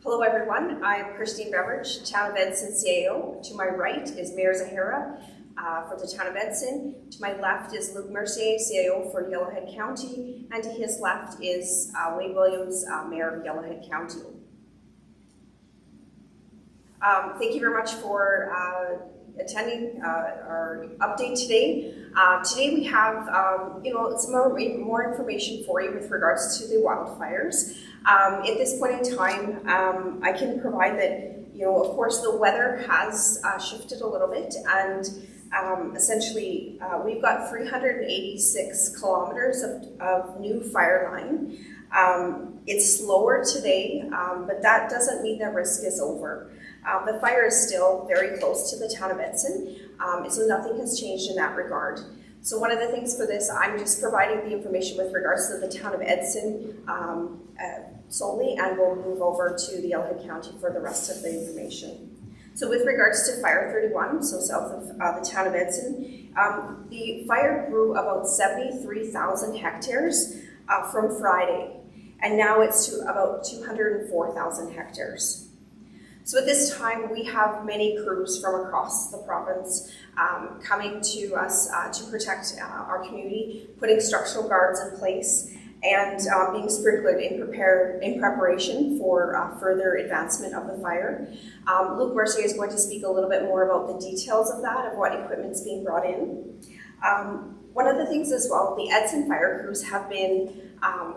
Hello everyone, I'm Christine Beveridge, Town of Edson CAO. To my right is Mayor Zahara for the Town of Edson. To my left is Luke Mercier, CAO for Yellowhead County, and to his left is Wade Williams, Mayor of Yellowhead County. Thank you very much for attending our update today. Today we have some more information for you with regards to the wildfires. At this point in time, I can provide that, of course the weather has shifted a little bit, and essentially we've got 386 kilometers of new fire line. It's slower today, but that doesn't mean the risk is over. The fire is still very close to the Town of Edson, so nothing has changed in that regard. So one of the things for this, I'm just providing the information with regards to the Town of Edson solely, and we'll move over to the Yellowhead County for the rest of the information. So with regards to Fire 31, so south of the Town of Edson, the fire grew about 73,000 hectares from Friday, and now it's to about 204,000 hectares. So at this time, we have many crews from across the province coming to us to protect our community, putting structural guards in place, and being sprinkled in preparation for further advancement of the fire. Luke Mercier is going to speak a little bit more about the details of that, of what equipment's being brought in. One of the things as well, the Edson fire crews have been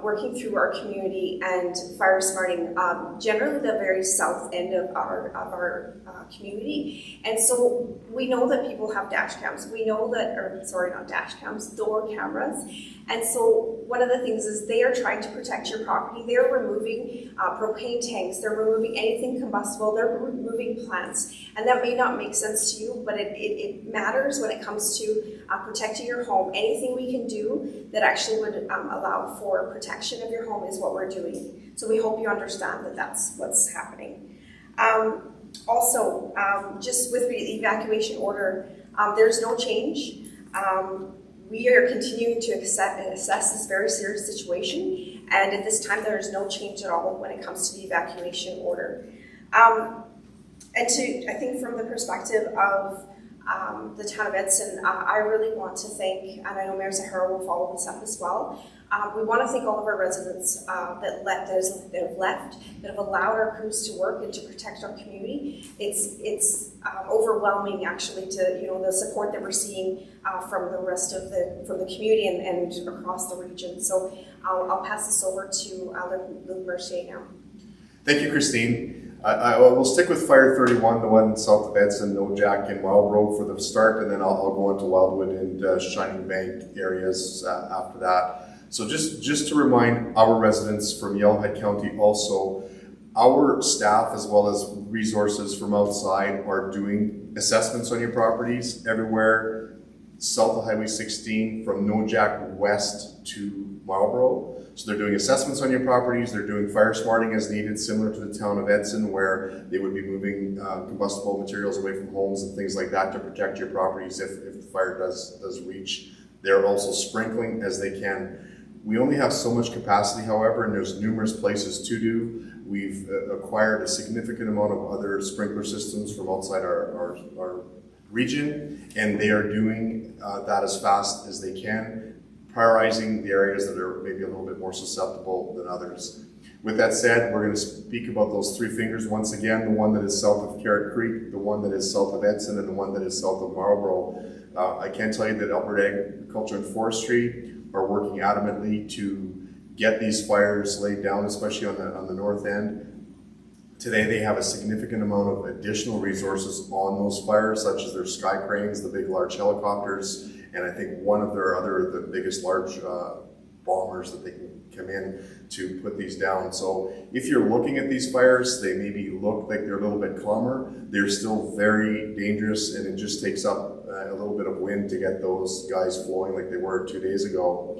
working through our community and fire smarting generally the very south end of our community. And so we know that people have dash cams. We know that, or sorry, not dash cams, door cameras. And so one of the things is they are trying to protect your property. They're removing propane tanks. They're removing anything combustible. They're removing plants. And that may not make sense to you, but it matters when it comes to protecting your home. Anything we can do that actually would allow for protection of your home is what we're doing. So we hope you understand that that's what's happening. Also, just with the evacuation order, there's no change. We are continuing to assess this very serious situation, and at this time there is no change at all when it comes to the evacuation order. And I think from the perspective of the Town of Edson, I really want to thank, and I know Mayor Zahara will follow this up as well, we want to thank all of our residents that have left, that have allowed our crews to work and to protect our community. It's overwhelming actually to the support that we're seeing from the rest of the community and across the region. So I'll pass this over to Luke Mercier now. Thank you, Christine. I will stick with Fire 31, the one south of Edson, Nojack, and Wildbro for the start, and then I'll go into Wildwood and Shining Bank areas after that. So just to remind our residents from Yellowhead County also, our staff as well as resources from outside are doing assessments on your properties everywhere south of Highway 16 from Nojack west to Marlborough. So they're doing assessments on your properties, they're doing fire smarting as needed, similar to the Town of Edson, where they would be moving combustible materials away from homes and things like that to protect your properties if the fire does reach. They're also sprinkling as they can. We only have so much capacity, however, and there's numerous places to do. We've acquired a significant amount of other sprinkler systems from outside our region, and they are doing that as fast as they can, prioritizing the areas that are maybe a little bit more susceptible than others. With that said, we're going to speak about those three fingers once again, the one that is south of Carrot Creek, the one that is south of Edson, and the one that is south of Marlborough. I can tell you that Alberta Agriculture and Forestry are working adamantly to get these fires laid down, especially on the north end. Today they have a significant amount of additional resources on those fires, such as their sky cranes, the big large helicopters, and I think one of the biggest large bombers that they can come in to put these down. So if you're looking at these fires, they maybe look like they're a little bit calmer. They're still very dangerous, and it just takes up a little bit of wind to get those guys flowing like they were 2 days ago.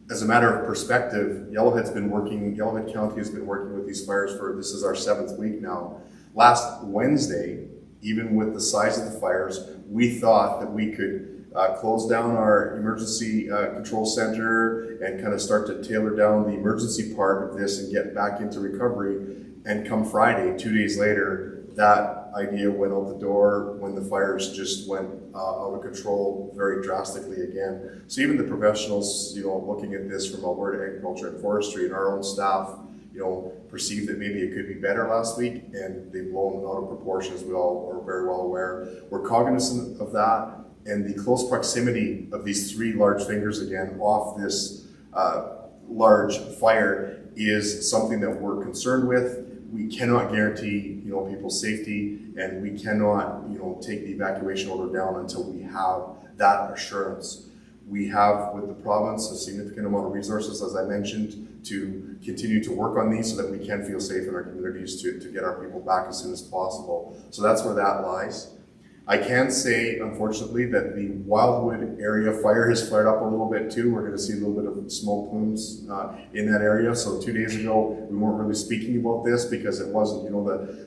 As a matter of perspective, Yellowhead County has been working with these fires this is our 7th week now. Last Wednesday, even with the size of the fires, we thought that we could close down our emergency control center and kind of start to tailor down the emergency part of this and get back into recovery. And come Friday, 2 days later, that idea went out the door when the fires just went out of control very drastically again. So even the professionals, looking at this from Alberta Agriculture and Forestry and our own staff, perceived that maybe it could be better last week, and they've blown out of proportion, as we all are very well aware. We're cognizant of that, and the close proximity of these three large fingers again off this large fire is something that we're concerned with. We cannot guarantee, people's safety, and we cannot, take the evacuation order down until we have that assurance. We have, with the province, a significant amount of resources, as I mentioned, to continue to work on these so that we can feel safe in our communities to get our people back as soon as possible. So that's where that lies. I can say, unfortunately, that the Wildwood area fire has flared up a little bit too. We're going to see a little bit of smoke plumes in that area. So 2 days ago, we weren't really speaking about this because it wasn't,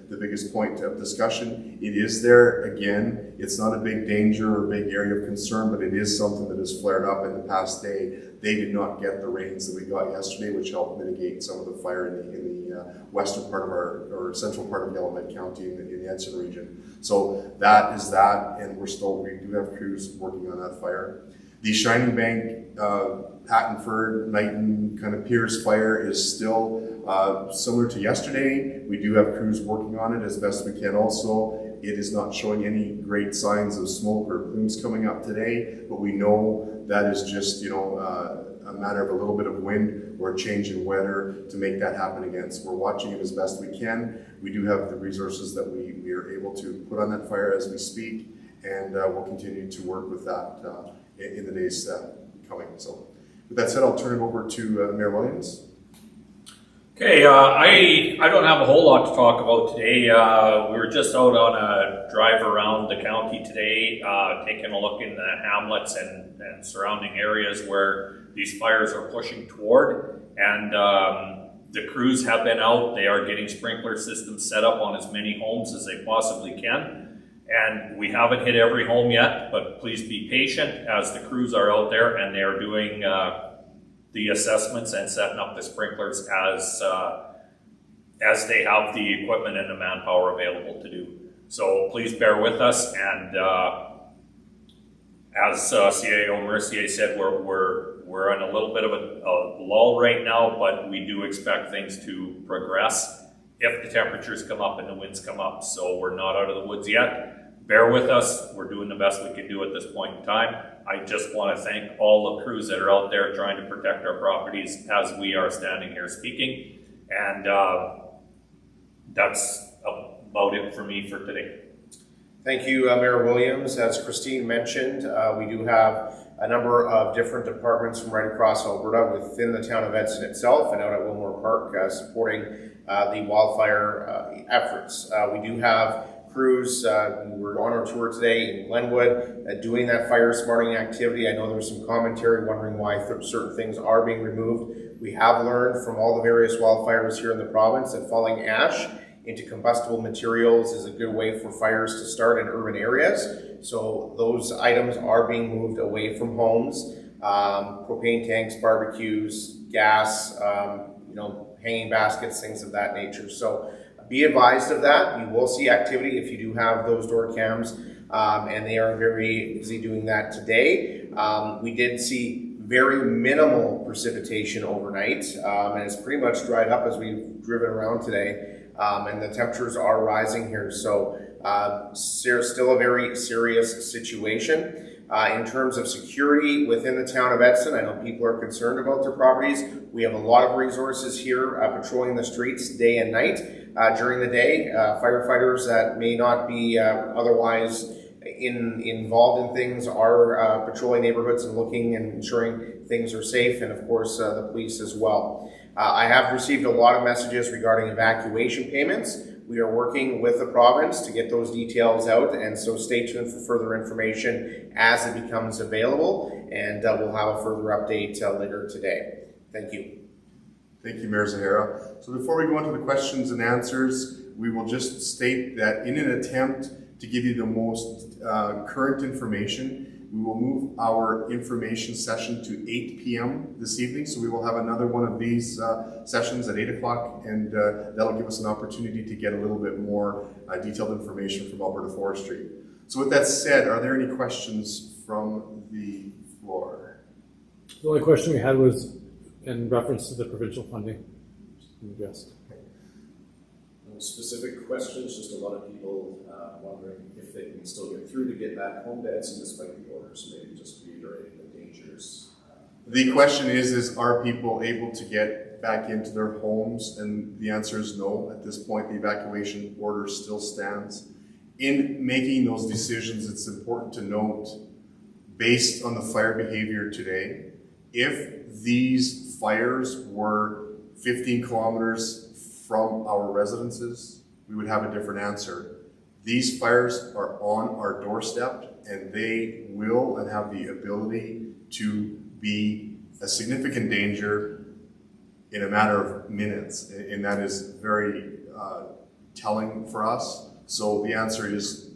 the biggest point of discussion. It is there again. It's not a big danger or big area of concern, but it is something that has flared up in the past day. They did not get the rains that we got yesterday, which helped mitigate some of the fire in the western part of or central part of Yellowhead County in the Edson region. So that is that, and we do have crews working on that fire. The Shining Bank, Pattenford, Knighton kind of Pierce fire is still similar to yesterday. We do have crews working on it as best we can also. It is not showing any great signs of smoke or plumes coming up today, but we know that is just, a matter of a little bit of wind or a change in weather to make that happen again. So we're watching it as best we can. We do have the resources that we are able to put on that fire as we speak, and we'll continue to work with that in the days coming. So with that said, I'll turn it over to Mayor Williams. Okay, I don't have a whole lot to talk about today. We were just out on a drive around the county today, taking a look in the hamlets and surrounding areas where these fires are pushing toward. And the crews have been out. They are getting sprinkler systems set up on as many homes as they possibly can. And we haven't hit every home yet, but please be patient as the crews are out there and they are doing the assessments and setting up the sprinklers as they have the equipment and the manpower available to do. So please bear with us, and as CAO Mercier said, we're in a little bit of a lull right now, but we do expect things to progress if the temperatures come up and the winds come up. So we're not out of the woods yet. Bear with us. We're doing the best we can do at this point in time. I just want to thank all the crews that are out there trying to protect our properties as we are standing here speaking. And that's about it for me for today. Thank you, Mayor Williams. As Christine mentioned, we do have a number of different departments from right across Alberta within the town of Edson itself and out at Wilmore Park supporting the wildfire efforts. We do have crews. We were on our tour today in Glenwood doing that fire smarting activity. I know there's some commentary wondering why certain things are being removed. We have learned from all the various wildfires here in the province that falling ash into combustible materials is a good way for fires to start in urban areas. So those items are being moved away from homes. Propane tanks, barbecues, gas, hanging baskets, things of that nature. So be advised of that. You will see activity if you do have those door cams, and they are very busy doing that today. We did see very minimal precipitation overnight, and it's pretty much dried up as we've driven around today, and the temperatures are rising here. So still a very serious situation. In terms of security within the town of Edson, I know people are concerned about their properties. We have a lot of resources here patrolling the streets day and night. During the day, firefighters that may not be otherwise involved in things are patrolling neighborhoods and looking and ensuring things are safe, and of course the police as well. I have received a lot of messages regarding evacuation payments. We are working with the province to get those details out, and so stay tuned for further information as it becomes available, and we'll have a further update later today. Thank you. Thank you, Mayor Zahara. So before we go into the questions and answers, we will just state that in an attempt to give you the most current information, we will move our information session to 8 p.m. this evening. So we will have another one of these sessions at 8 o'clock, and that'll give us an opportunity to get a little bit more detailed information from Alberta Forestry. So with that said, are there any questions from the floor? The only question we had was in reference to the provincial funding. Yes. Specific questions, just a lot of people wondering if they can still get through to get back home to Edson despite the order, so maybe just reiterating the dangers. The question is are people able to get back into their homes? And the answer is no. At this point, the evacuation order still stands. In making those decisions, it's important to note, based on the fire behavior today, if these fires were 15 kilometers from our residences, we would have a different answer. These fires are on our doorstep, and they will and have the ability to be a significant danger in a matter of minutes, and that is very telling for us. So the answer is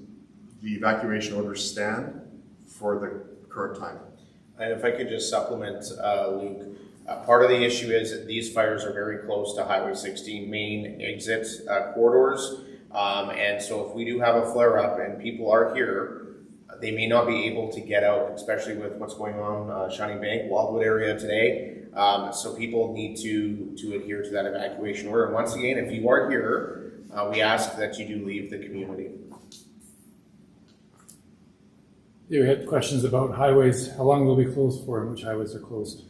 the evacuation orders stand for the current time. And if I could just supplement, Luke, part of the issue is that these fires are very close to Highway 16 main exit corridors. And so if we do have a flare up and people are here, they may not be able to get out, especially with what's going on Shining Bank, Wildwood area today. So people need to adhere to that evacuation order. And once again, if you are here, we ask that you do leave the community. You had questions about highways. How long will be closed for, and which highways are closed?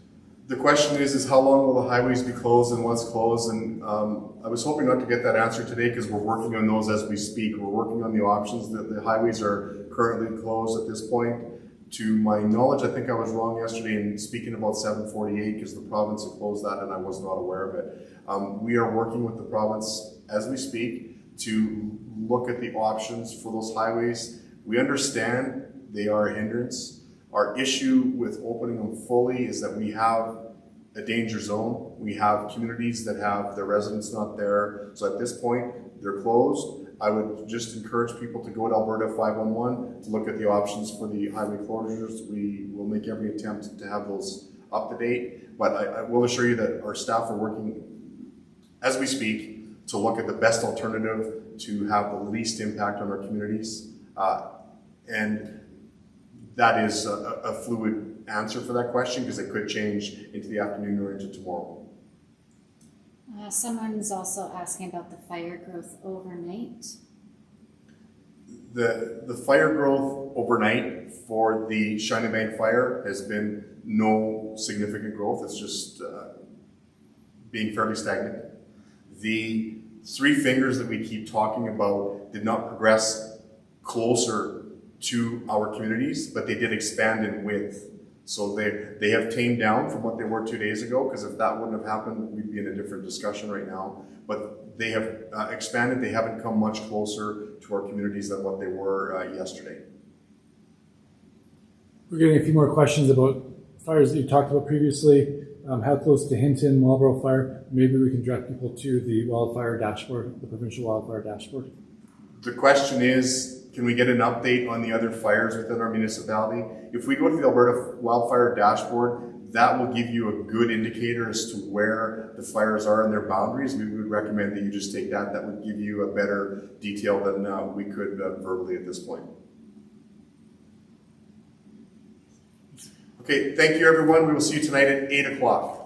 The question is how long will the highways be closed and what's closed? And I was hoping not to get that answer today because we're working on those as we speak. We're working on the options. The highways are currently closed at this point. To my knowledge, I think I was wrong yesterday in speaking about 748 because the province had closed that and I was not aware of it. We are working with the province as we speak to look at the options for those highways. We understand they are a hindrance. Our issue with opening them fully is that we have a danger zone. We have communities that have their residents not there. So at this point, they're closed. I would just encourage people to go to Alberta 511 to look at the options for the highway closures. We will make every attempt to have those up to date. But I will assure you that our staff are working as we speak to look at the best alternative to have the least impact on our communities. And that is a fluid answer for that question because it could change into the afternoon or into tomorrow. Someone's also asking about the fire growth overnight. The fire growth overnight for the Shining Bank fire has been no significant growth. It's just being fairly stagnant. The three fingers that we keep talking about did not progress closer to our communities, but they did expand in width. So they have tamed down from what they were 2 days ago, because if that wouldn't have happened, we'd be in a different discussion right now. But they have expanded. They haven't come much closer to our communities than what they were yesterday. We're getting a few more questions about fires that you talked about previously. How close to Hinton, Marlborough fire? Maybe we can direct people to the wildfire dashboard, the provincial wildfire dashboard. The question is, can we get an update on the other fires within our municipality? If we go to the Alberta Wildfire Dashboard, that will give you a good indicator as to where the fires are and their boundaries. We would recommend that you just take that. That would give you a better detail than we could verbally at this point. Okay, thank you everyone. We will see you tonight at 8 o'clock.